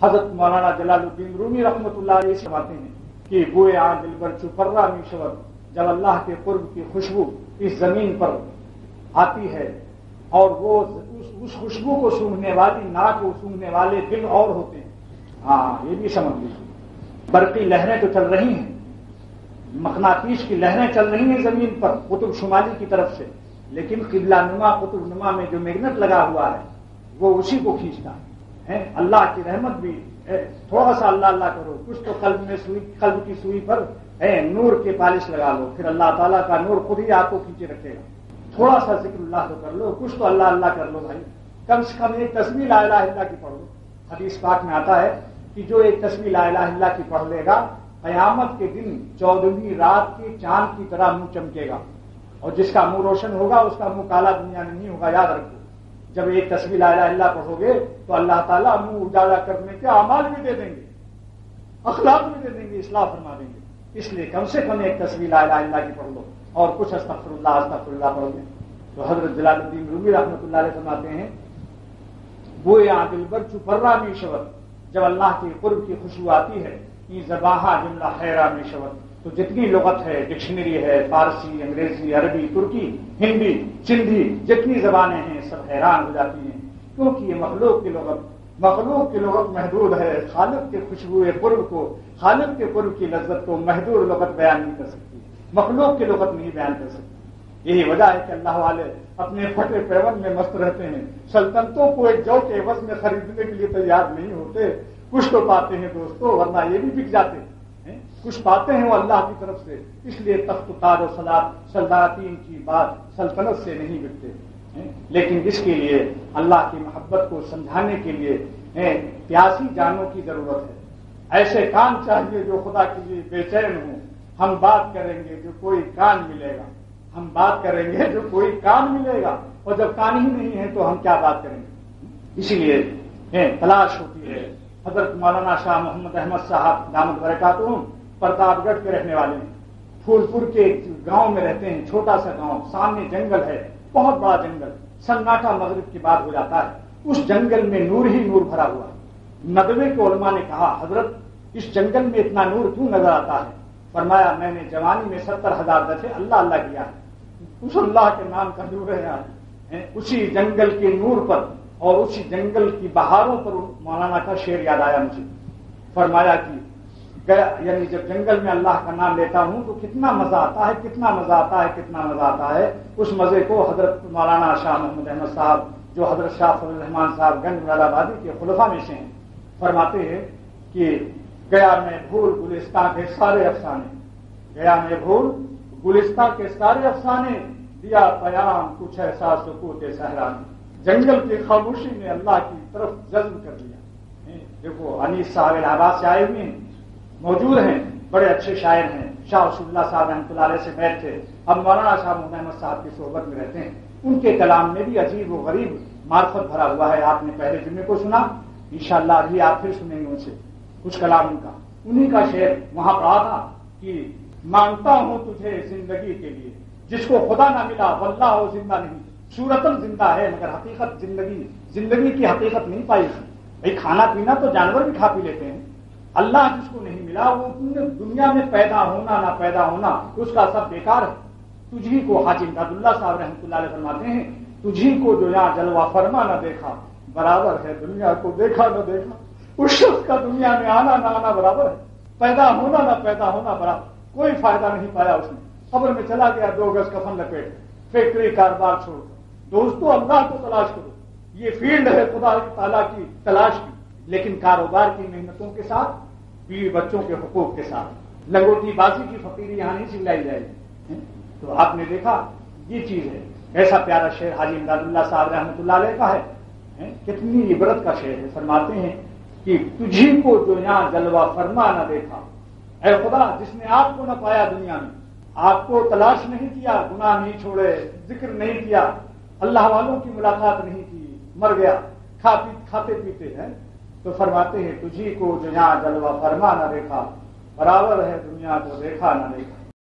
حضرت مولانا جلال الدین رومی رحمۃ اللہ علیہ سے فرماتے ہیں کہ بوئے آ دل بر چپرا می شود، جب اللہ کے قرب کی خوشبو اس زمین پر آتی ہے اور وہ اس خوشبو کو سونگھنے والی ناک کو سونگھنے والے دل اور ہوتے ہیں. ہاں یہ بھی سمجھ لیجیے، برقی لہریں تو چل رہی ہیں، مقناطیس کی لہریں چل رہی ہیں زمین پر قطب شمالی کی طرف سے، لیکن قبلہ نما قطب نما میں جو میگنٹ لگا ہوا ہے وہ اسی کو کھینچتا ہے. اللہ کی رحمت بھی تھوڑا سا اللہ اللہ کرو، کچھ تو قلب کی سوئی پر نور کے پالش لگا لو، پھر اللہ تعالیٰ کا نور خود ہی آپ کو کھینچے رکھے گا. تھوڑا سا ذکر اللہ تو کر لو، کچھ تو اللہ اللہ کر لو بھائی، کم سے کم ایک تسبیح لا الہ الا اللہ کی پڑھ لو. حدیث پاک میں آتا ہے کہ جو ایک تسبیح لا الہ الا اللہ کی پڑھ لے گا قیامت کے دن 14ویں رات کے چاند کی طرح منہ چمکے گا، اور جس کا منہ روشن ہوگا اس کا منہ کالا دنیا میں نہیں ہوگا. یاد رکھو، جب ایک تسبیح لا الہ الا اللہ پڑھو گے تو اللہ تعالیٰ منہ اجالا کرنے کے اعمال بھی دے دیں گے، اخلاق بھی دے دیں گے، اصلاح فرما دیں گے. اس لیے کم سے کم ایک تسبیح لا الہ الا اللہ کی پڑھ لو اور کچھ استغفر اللہ پڑھ لیں. تو حضرت جلال الدین رومی رحمۃ اللہ علیہ فرماتے ہیں بوئے آ دل بر چپرا می شود، جب اللہ کے قرب کی خوشبو آتی ہے یہ زباہا جملہ حیرا می شود. تو جتنی لغت ہے، ڈکشنری ہے، فارسی، انگریزی، عربی، ترکی، ہندی، سندھی، جتنی زبانیں ہیں سب حیران ہو جاتی ہیں، کیونکہ یہ مخلوق کی لغت محدود ہے. خالق کے خوشبو قرب کو، خالق کے قرب کی لذت کو محدود لغت بیان نہیں کر سکتی، مخلوق کی لغت نہیں بیان کر سکتی. یہی وجہ ہے کہ اللہ والے اپنے پھٹے پیون میں مست رہتے ہیں، سلطنتوں کو ایک جو کے عوض میں خریدنے کے لیے تیار نہیں ہوتے. کچھ تو پاتے ہیں دوستو، ورنہ یہ بھی بک جاتے ہیں. کچھ پاتے ہیں وہ اللہ کی طرف سے، اس لیے تخت و تاج و سلطنتین کی بات سلطنت سے نہیں بکتے. لیکن اس کے لیے اللہ کی محبت کو سمجھانے کے لیے پیاسی جانوں کی ضرورت ہے. ایسے کان چاہیے جو خدا کے لیے بے چین ہوں. ہم بات کریں گے جو کوئی کان ملے گا، ہم بات کریں گے جو کوئی کان ملے گا، اور جب کان ہی نہیں ہے تو ہم کیا بات کریں گے. اسی لیے تلاش ہوتی ہے. حضرت مولانا شاہ محمد احمد صاحب دامت برکاتہم پرتاپ گڑھ کے رہنے والے ہیں، پھول پور کے گاؤں میں رہتے ہیں. چھوٹا سا گاؤں، سامنے جنگل ہے، بہت بڑا جنگل. سناٹا مغرب کے بعد ہو جاتا ہے. اس جنگل میں نور ہی نور بھرا ہوا ہے. ندوے کے علماء نے کہا حضرت اس جنگل میں اتنا نور کیوں نظر آتا ہے؟ فرمایا میں نے جوانی میں 70,000 دفعے اللہ اللہ کیا ہے، اس اللہ کے نام کا نور ہے یہاں. اسی جنگل کے نور پر اور اسی جنگل کی بہاروں پر مولانا کا شعر یاد آیا مجھے. فرمایا کہ یعنی جب جنگل میں اللہ کا نام لیتا ہوں تو کتنا مزہ آتا ہے، کتنا مزہ آتا ہے، کتنا مزہ آتا ہے. اس مزے کو حضرت مولانا شاہ محمد احمد صاحب جو حضرت شاہ فضل الرحمان صاحب گنج مراد آبادی کے خلفاء میں سے ہیں فرماتے ہیں کہ گیا میں بھول گلستان کے سارے افسانے، گیا میں بھول گلستان کے سارے افسانے، دیا پیام کچھ ایسا سکوت صحرا میں. جنگل کی خاموشی نے اللہ کی طرف جذب کر دیا. دیکھو انیس صاحب الہٰباد سے آئے ہوئے ہیں، موجود ہیں، بڑے اچھے شاعر ہیں. شاہ رسول اللہ صاحب رحمۃ اللہ علیہ سے بیٹھ تھے، اب مولانا شاہ محمد صاحب کی صحبت میں رہتے ہیں. ان کے کلام میں بھی عجیب و غریب معرفت بھرا ہوا ہے. آپ نے پہلے جمعے کو سنا، انشاءاللہ ابھی آپ پھر سنیں گے ان سے کچھ کلام ان کا. انہی کا شعر وہاں پڑھا تھا کہ مانگتا ہوں تجھے زندگی کے لیے، جس کو خدا نہ ملا واللہ ہو زندہ نہیں، صورتاً زندہ ہے مگر حقیقت زندگی کی حقیقت نہیں پائی. بھائی کھانا پینا تو جانور بھی کھا پی لیتے ہیں، اللہ جس کو نہیں ملا وہ دنیا میں پیدا ہونا نہ پیدا ہونا اس کا سب بیکار ہے. تجھی کو حاجی امداد اللہ صاحب رحمۃ اللہ علیہ فرماتے ہیں تجھی کو جو یہاں جلوہ فرما نہ دیکھا برابر ہے دنیا کو دیکھا نہ دیکھا. اس شخص کا دنیا میں آنا نہ آنا برابر ہے، پیدا ہونا نہ پیدا ہونا برابر. کوئی فائدہ نہیں پایا اس نے، قبر میں چلا گیا 2 گز کفن لپیٹ، فیکٹری کاروبار چھوڑ. دوستو اللہ کو تلاش کرو، یہ فیلڈ ہے خدا تعالیٰ کی تلاش کی، لیکن کاروبار کی محنتوں کے ساتھ، بیوی بچوں کے حقوق کے ساتھ. لنگوٹی بازی کی فقیری یہاں نہیں سلائی جائے گی. تو آپ نے دیکھا یہ چیز ہے. ایسا پیارا شعر حاجی امداد اللہ صاحب رحمۃ اللہ علیہ کا ہے، کتنی عبرت کا شعر ہے. فرماتے ہیں کہ تجھی کو جو یہاں جلوہ فرما نہ دیکھا، اے خدا جس نے آپ کو نہ پایا دنیا میں، آپ کو تلاش نہیں کیا، گناہ نہیں چھوڑے، ذکر نہیں کیا، اللہ والوں کی ملاقات نہیں کی، مر گیا کھاتے پیتے ہیں. تو فرماتے ہیں تجھی کو جو یہاں جلوہ فرما نہ دیکھا برابر ہے دنیا کو دیکھا نہ دیکھا.